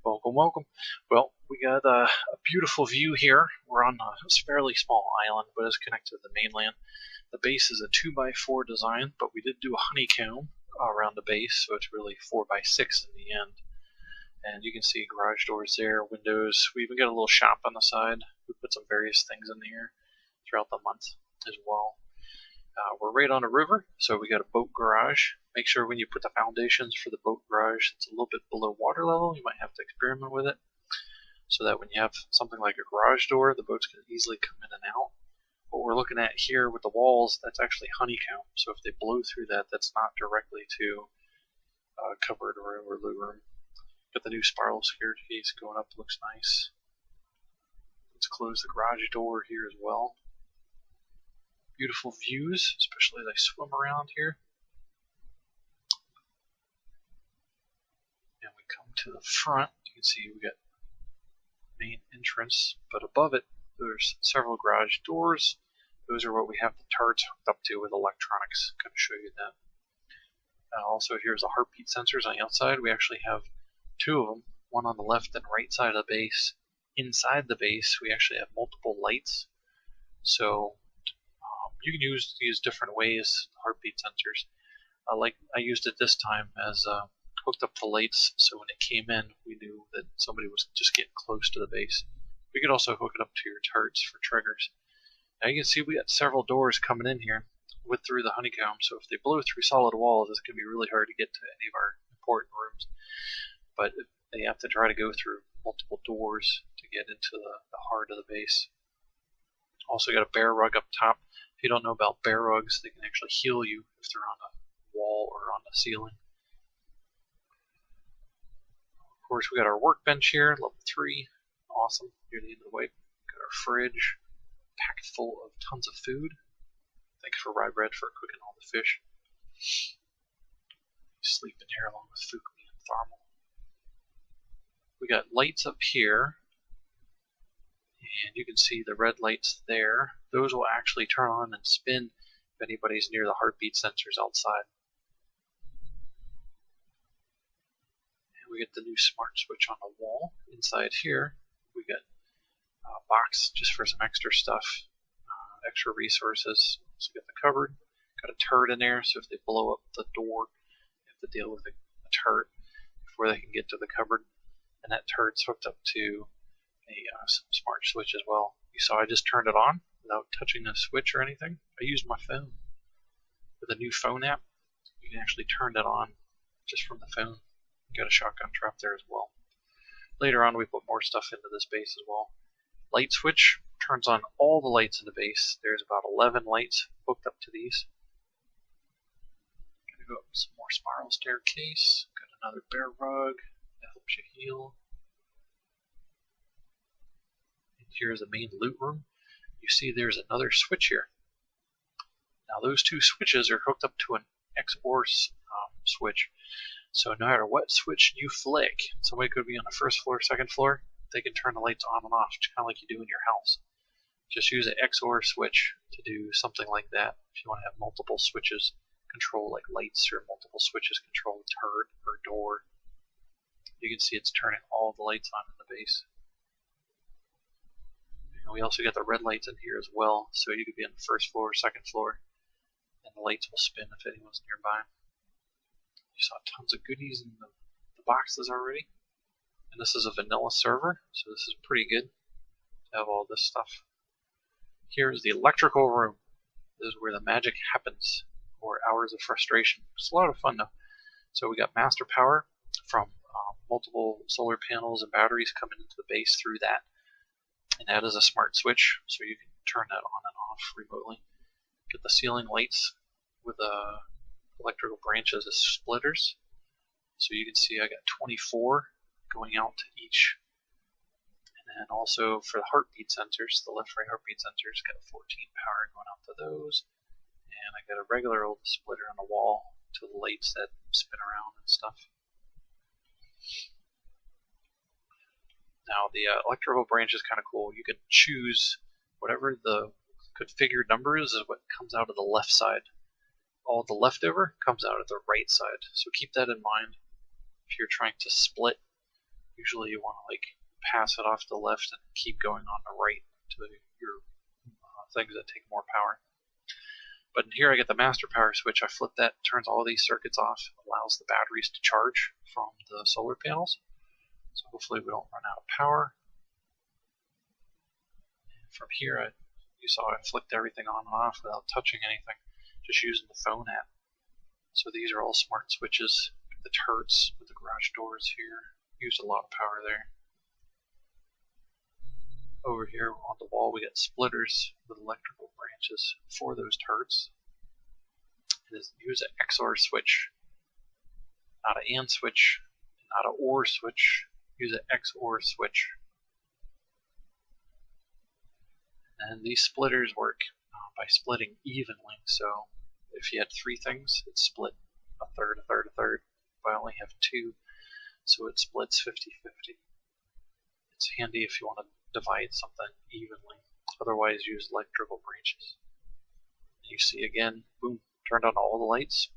Welcome, welcome. Well, we got a beautiful view here. We're on a fairly small island, but it's connected to the mainland. The base is a 2x4 design, but we did do a honeycomb around the base, so it's really 4x6 in the end. And you can see garage doors there, windows. We even got a little shop on the side. We put some various things in here throughout the month as well. We're right on a river, so we got a boat garage. Make sure when you put the foundations for the boat garage, it's a little bit below water level. You might have to experiment with it, so that when you have something like a garage door, the boats can easily come in and out. What we're looking at here with the walls, that's actually honeycomb. So if they blow through that, that's not directly to covered room or loo room. Got the new spiral staircase going up, looks nice. Let's close the garage door here as well. Beautiful views, especially as I swim around here. And we come to the front, you can see we got main entrance, but above it there's several garage doors. Those are what we have the turrets hooked up to with electronics. I'm going to show you that. Also, here's the heartbeat sensors on the outside. We actually have two of them, one on the left and right side of the base. Inside the base, we actually have multiple lights. So you can use these different ways, heartbeat sensors. Like I used it this time as hooked up to lights, so when it came in, we knew that somebody was just getting close to the base. We could also hook it up to your turrets for triggers. Now you can see we got several doors coming in here through the honeycomb, so if they blow through solid walls, it's going to be really hard to get to any of our important rooms. But they have to try to go through multiple doors to get into the heart of the base. Also got a bear rug up top. If you don't know about bear rugs, they can actually heal you if they're on the wall or on the ceiling. Of course, we got our workbench here, level 3. Awesome. Near the end of the way. Got our fridge, packed full of tons of food. Thanks for Rye Bread for cooking all the fish. Sleep in here along with Fukumi and Tharmal. We got lights up here, and you can see the red lights there. Those will actually turn on and spin if anybody's near the heartbeat sensors outside. And we get the new smart switch on the wall. Inside here, we got a box just for some extra stuff, extra resources. So we got the cupboard, got a turret in there, so if they blow up the door, they have to deal with a turret before they can get to the cupboard. And that turret's hooked up to a smart switch as well. You saw I just turned it on without touching the switch or anything. I used my phone. With a new phone app, you can actually turn that on just from the phone. Got a shotgun trap there as well. Later on, we put more stuff into this base as well. Light switch turns on all the lights in the base. There's about 11 lights hooked up to these. Gonna go up some more spiral staircase. Got another bear rug that helps you heal. And here's the main loot room. You see there's another switch here. Now those two switches are hooked up to an XOR switch. So no matter what switch you flick, somebody could be on the first floor, second floor, they can turn the lights on and off, kind of like you do in your house. Just use an XOR switch to do something like that. If you want to have multiple switches control like lights, or multiple switches control a turret or door, you can see it's turning all the lights on in the base. And we also got the red lights in here as well, so you could be on the first floor, second floor, and the lights will spin if anyone's nearby. You saw tons of goodies in the boxes already. And this is a vanilla server, so this is pretty good to have all this stuff. Here's the electrical room. This is where the magic happens, or hours of frustration. It's a lot of fun though. So we got master power from multiple solar panels and batteries coming into the base through that. And that is a smart switch, so you can turn that on and off remotely. Get the ceiling lights with electrical branches as splitters. So you can see I got 24 going out to each. And then also for the heartbeat sensors, the left-right heartbeat sensors, got 14 power going out to those. And I got a regular old splitter on the wall to the lights that spin around and stuff. Now the electrical branch is kind of cool. You can choose whatever the configured number is what comes out of the left side. All the leftover comes out of the right side. So keep that in mind. If you're trying to split Usually you want to like pass it off to the left and keep going on the right to your things that take more power. But here I get the master power switch. I flip that, turns all these circuits off, allows the batteries to charge from the solar panels. So hopefully we don't run out of power. And from here, you saw I flicked everything on and off without touching anything, just using the phone app. So these are all smart switches. The turrets with the garage doors here. Used a lot of power there. Over here on the wall we got splitters with electrical branches for those turrets. Use an XOR switch, not an AND switch, not an OR switch. Use an XOR switch. And these splitters work by splitting evenly. So if you had 3 things, it split a third, a third, a third. But I only have 2, so it splits 50-50. It's handy if you want to divide something evenly. Otherwise, use electrical branches. You see again, boom, turned on all the lights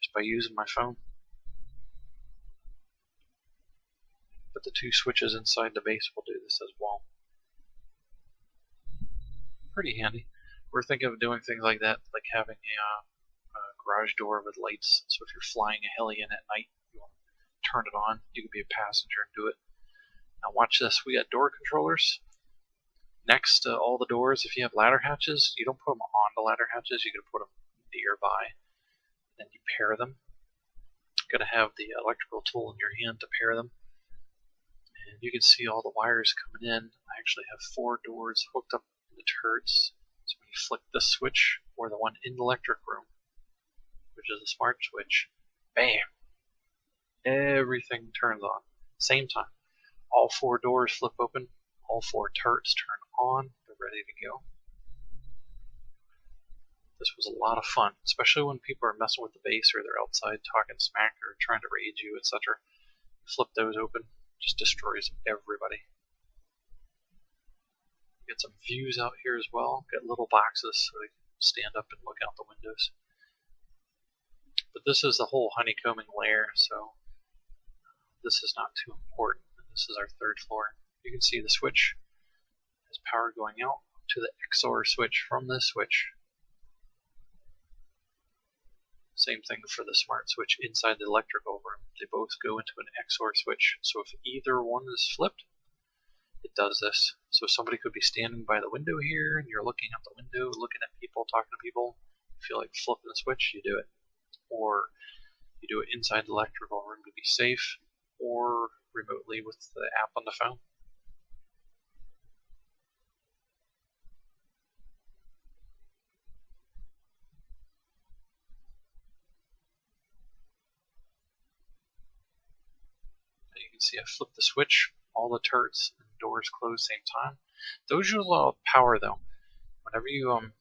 just by using my phone. But the 2 switches inside the base will do this as well. Pretty handy. We're thinking of doing things like that, like having a garage door with lights. So if you're flying a heli in at night, you want to turn it on. You can be a passenger and do it. Now watch this. We got door controllers. Next to all the doors, if you have ladder hatches, you don't put them on the ladder hatches. You got to put them nearby. Then you pair them. You've got to have the electrical tool in your hand to pair them. And you can see all the wires coming in. I actually have 4 doors hooked up in the turrets. So when you flick this switch, or the one in the electric room, which is a smart switch, bam! Everything turns on. Same time. All 4 doors flip open. All 4 turrets turn on. They're ready to go. This was a lot of fun, especially when people are messing with the base or they're outside talking smack or trying to raid you, etc. Flip those open. Just destroys everybody. Get some views out here as well. Got little boxes so they can stand up and look out the windows. But this is the whole honeycombing layer, so this is not too important. This is our 3rd floor. You can see the switch has power going out to the XOR switch from this switch. Same thing for the smart switch inside the electrical room. They both go into an XOR switch. So if either one is flipped, it does this. So somebody could be standing by the window here and you're looking out the window, looking at people, talking to people. If you feel like flipping the switch, you do it. Or you do it inside the electrical room to be safe, or remotely with the app on the phone. You can see I flip the switch, all the turrets and doors close same time. Those use a lot of power though. Whenever you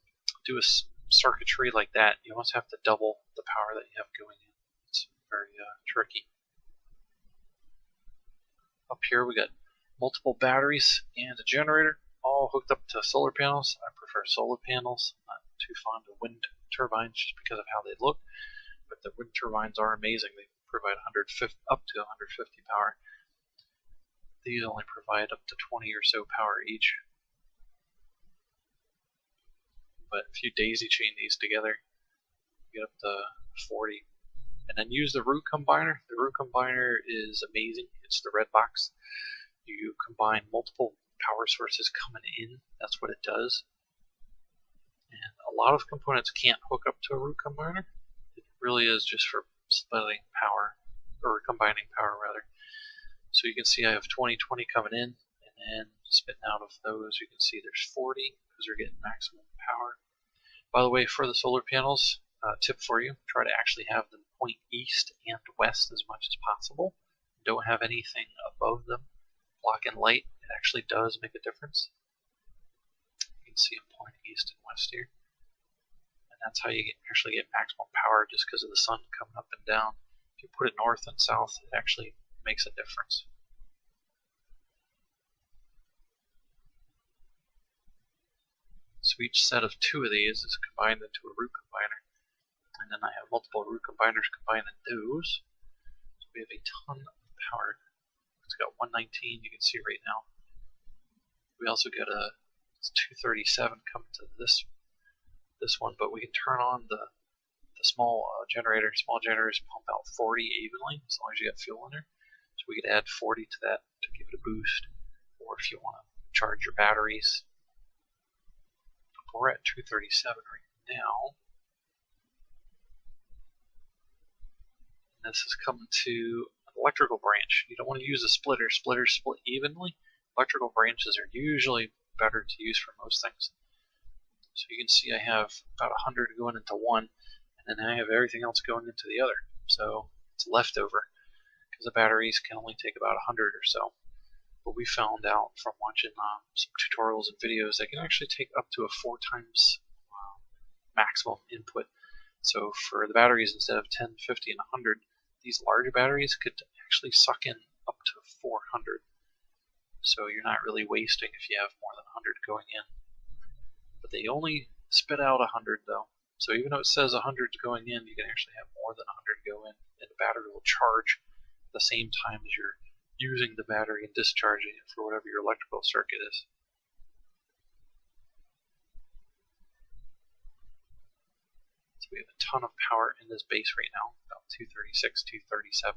do a circuitry like that, you almost have to double the power that you have going in. It's very tricky. Up here we got multiple batteries and a generator, all hooked up to solar panels. I prefer solar panels. I'm not too fond of wind turbines just because of how they look, but the wind turbines are amazing. They provide up to 150 power. These only provide up to 20 or so power each. But if you daisy chain these together, you get up to 40. And then use the root combiner. The root combiner is amazing. It's the red box. You combine multiple power sources coming in. That's what it does. And a lot of components can't hook up to a root combiner. It really is just for splitting power, or combining power rather. So you can see I have 20/20 coming in, and then spitting out of those you can see there's 40 because they're getting maximum power. By the way, for the solar panels, tip for you, try to actually have them point east and west as much as possible. Don't have anything above them blocking light. It actually does make a difference. You can see them pointing east and west here. And that's how you actually get maximum power, just because of the sun coming up and down. If you put it north and south, it actually makes a difference. So each set of 2 of these is combined into a root combiner. And then I have multiple root combiners combining those. So we have a ton of power. It's got 119 you can see right now. We also got a 237 coming to this one, but we can turn on the small generator. Small generators pump out 40 evenly as long as you got fuel in there. So we could add 40 to that to give it a boost, or if you want to charge your batteries. We're at 237 right now. And this is coming to an electrical branch. You don't want to use a splitter. Splitters split evenly. Electrical branches are usually better to use for most things. So you can see I have about 100 going into one, and then I have everything else going into the other. So it's leftover, because the batteries can only take about 100 or so. But we found out from watching some tutorials and videos they can actually take up to a 4 times maximum input. So for the batteries, instead of 10, 50, and 100, these larger batteries could actually suck in up to 400. So you're not really wasting if you have more than 100 going in. But they only spit out 100 though. So even though it says 100 going in, you can actually have more than 100 go in, and the battery will charge at the same time as you're using the battery and discharging it for whatever your electrical circuit is. So we have a ton of power in this base right now, about 236, 237,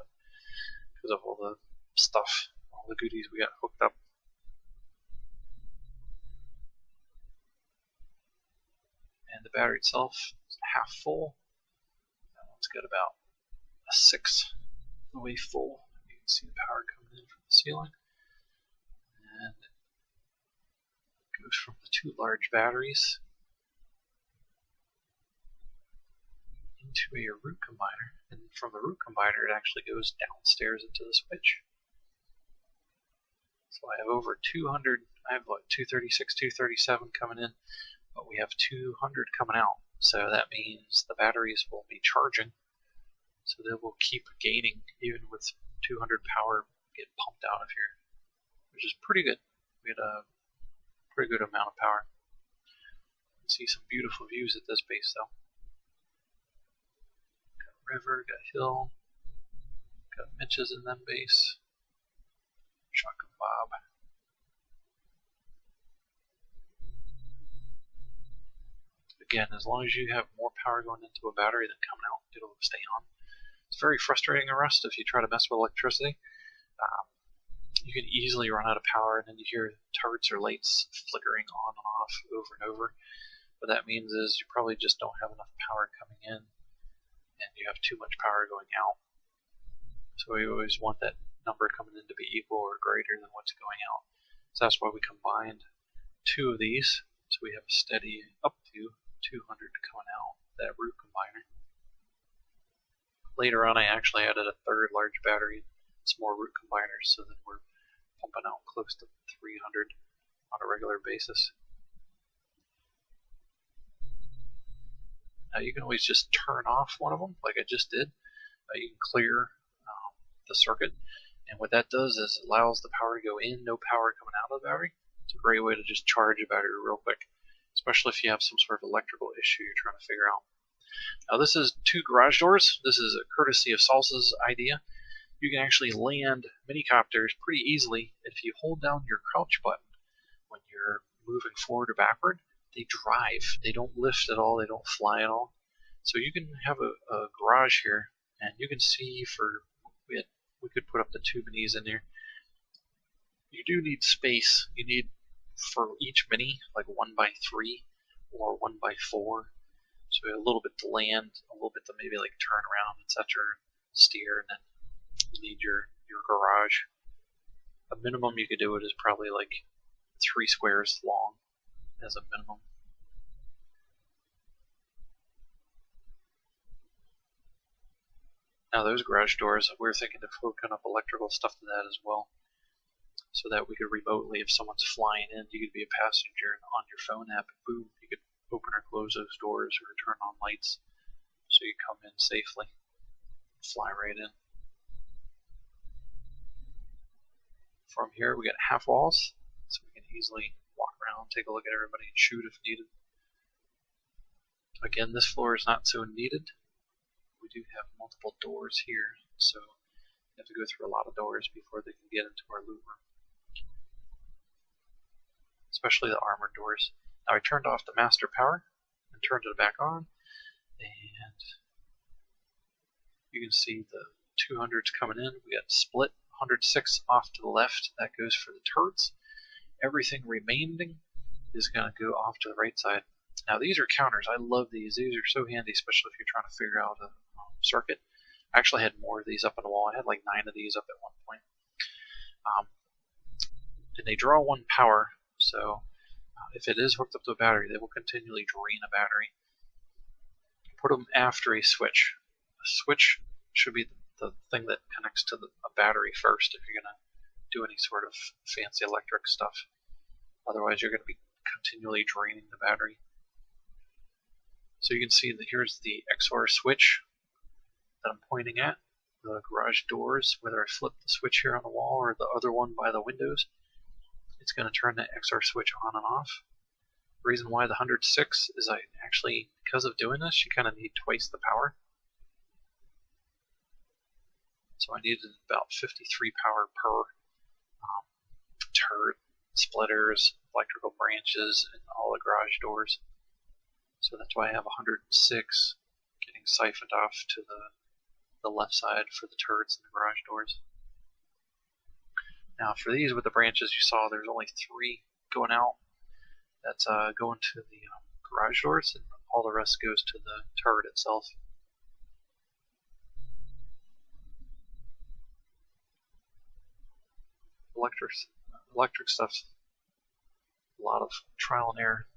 because of all the stuff, all the goodies we got hooked up. And the battery itself is half full. That one's got about a 6th of the way full. You can see the power coming in from the ceiling. And it goes from the 2 large batteries into a root combiner. And from the root combiner it actually goes downstairs into the switch. So I have over 200, I have like 236, 237 coming in, but we have 200 coming out. So that means the batteries will be charging, so they will keep gaining even with 200 power get pumped out of here, which is pretty good. We had a pretty good amount of power. You can see some beautiful views at this base though. Got river, got hill, got Mitches in them base. Shotgun Bob. Again, as long as you have more power going into a battery than coming out, it'll stay on. It's very frustrating at rust if you try to mess with electricity. You can easily run out of power, and then you hear turrets or lights flickering on and off over and over. What that means is you probably just don't have enough power coming in, and you have too much power going out. So we always want that number coming in to be equal or greater than what's going out. So that's why we combined 2 of these, so we have a steady up to 200 coming out, that root combiner. Later on I actually added a 3rd large battery, some more root combiners, so then we're pumping out close to 300 on a regular basis. Now you can always just turn off one of them, like I just did. You can clear the circuit, and what that does is it allows the power to go in, no power coming out of the battery. It's a great way to just charge a battery real quick, especially if you have some sort of electrical issue you're trying to figure out. Now this is 2 garage doors. This is a courtesy of Salsa's idea. You can actually land minicopters pretty easily if you hold down your crouch button when you're moving forward or backward. They drive. They don't lift at all. They don't fly at all. So you can have a garage here, and you can see for we could put up to 2 minis in there. You do need space. You need for each mini like 1x3 or 1x4. So we have a little bit to land, a little bit to maybe like turn around, etc., steer, and then you need your garage. A minimum you could do it is probably like 3 squares long as a minimum. Now those garage doors, we were thinking of hooking up electrical stuff to that as well, so that we could remotely, if someone's flying in, you could be a passenger and on your phone app, boom, you could open or close those doors or turn on lights, so you come in safely, fly right in. From here we got half walls, so we can easily walk around, take a look at everybody, and shoot if needed. Again, this floor is not so needed. We do have multiple doors here, so You have to go through a lot of doors before they can get into our loot room, especially the armored doors. Now I turned off the master power and turned it back on, and you can see the 200s coming in. We got split 106 off to the left. That goes for the turrets. Everything remaining is going to go off to the right side. Now these are counters. I love these. These are so handy, especially if you're trying to figure out a circuit. I actually had more of these up on the wall. I had like 9 of these up at one point. And they draw 1 power, so if it is hooked up to a battery, they will continually drain a battery. Put them after a switch. A switch should be the thing that connects to a battery first if you're going to do any sort of fancy electric stuff. Otherwise, you're going to be continually draining the battery. So you can see that here's the XOR switch that I'm pointing at. The garage doors, whether I flip the switch here on the wall or the other one by the windows, it's going to turn the XOR switch on and off. The reason why the 106 is I actually, because of doing this, you kind of need twice the power. So I needed about 53 power per turret, splitters, electrical branches, and all the garage doors. So that's why I have 106 getting siphoned off to the left side for the turrets and the garage doors. Now for these with the branches, you saw there's only 3 going out. That's going to the garage doors, and all the rest goes to the turret itself. Electric stuff, a lot of trial and error.